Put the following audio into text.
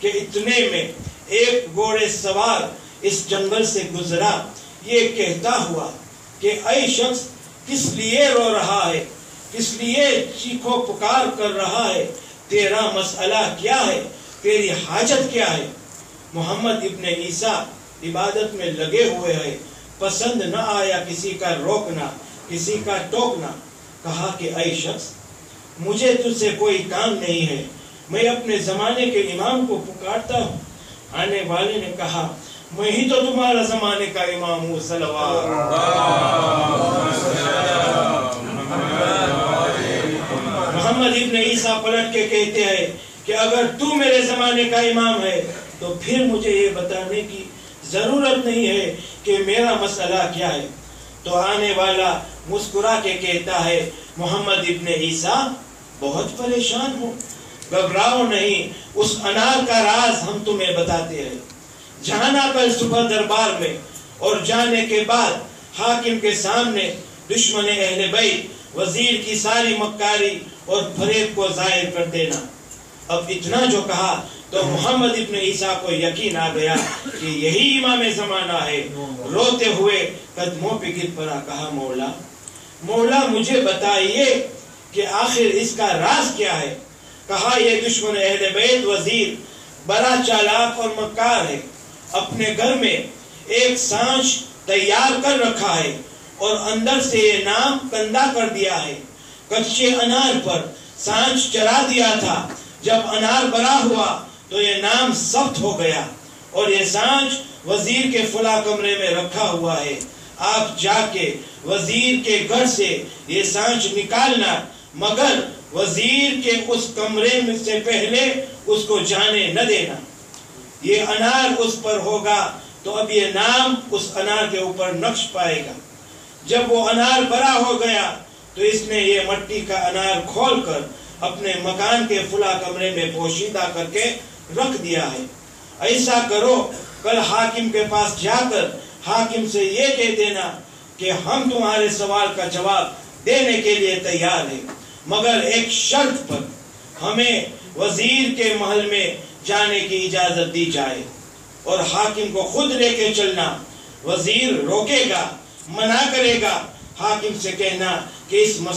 کہ اتنے میں ایک گھوڑے سوار اس جنگل سے گزرا، یہ کہتا ہوا کہ اے شخص، کس لیے رو رہا ہے، کس لیے چیخو پکار کر رہا ہے، تیرا مسئلہ کیا ہے، تیری حاجت کیا ہے؟ محمد ابن عیسیٰ عبادت میں لگے ہوئے ہیں، پسند نہ آیا کسی کا روکنا، کسی کا ٹوکنا۔ کہا کہ اے شخص، مجھے تجھ سے کوئی کام نہیں ہے، میں اپنے زمانے کے امام کو پکارتا ہوں۔ آنے والے نے کہا، میں ہی تو تمہارا زمانے کا امام ہوں، صلوات۔ محمد ابن عیسیٰ پلٹ کے کہتے ہیں کہ اگر تو میرے زمانے کا امام ہے تو پھر مجھے یہ بتانے کی ضرورت نہیں ہے کہ میرا مسئلہ کیا ہے۔ تو آنے والا مسکرا کے کہتا ہے، محمد ابن عیسیٰ، بہت پریشان ہوں، گھبراؤ نہیں، اس انار کا راز ہم تمہیں بتاتے ہیں۔ جانا کل صبح دربار میں، اور جانے کے بعد حاکم کے سامنے دشمن اہل بیت وزیر کی ساری مکاری اور فریب کو ظاہر کر دینا۔ اب اتنا جو کہا تو محمد ابن عیسیٰ کو یقین آ گیا کہ یہی امام زمانہ ہے۔ روتے ہوئے قدموں پہ گر پڑا، کہا، مولا مجھے بتائیے کہ آخر اس کا راز کیا ہے؟ کہا، یہ دشمن اہل بیت وزیر بڑا چالاک اور مکار ہے، اپنے گھر میں ایک سانچ تیار کر رکھا ہے اور اندر سے یہ نام کندہ کر دیا ہے۔ کچے انار پر سانچ چلا دیا تھا، جب انار بڑا ہوا تو یہ نام سخت ہو گیا، اور یہ سانچ وزیر کے فلاں کمرے میں رکھا ہوا ہے۔ آپ جا کے وزیر کے گھر سے یہ سانچ نکالنا، مگر وزیر کے اس کمرے میں سے پہلے اس کو جانے نہ دینا۔ یہ انار اس پر ہوگا تو اب یہ نام اس انار کے اوپر نقش پائے گا۔ جب وہ انار بڑا ہو گیا تو اس نے یہ مٹی کا انار کھول کر اپنے مکان کے فلاں کمرے میں پوشیدہ کر کے رکھ دیا ہے۔ ایسا کرو، کل حاکم کے پاس جا کر حاکم سے یہ کہہ دینا کہ ہم تمہارے سوال کا جواب دینے کے لیے تیار ہیں، مگر ایک شرط پر، ہمیں وزیر کے محل میں جانے کی اجازت دی جائے، اور حاکم کو خود لے کے چلنا۔ وزیر روکے گا، منع کرے گا، حاکم سے کہنا کہ اس مسئلہ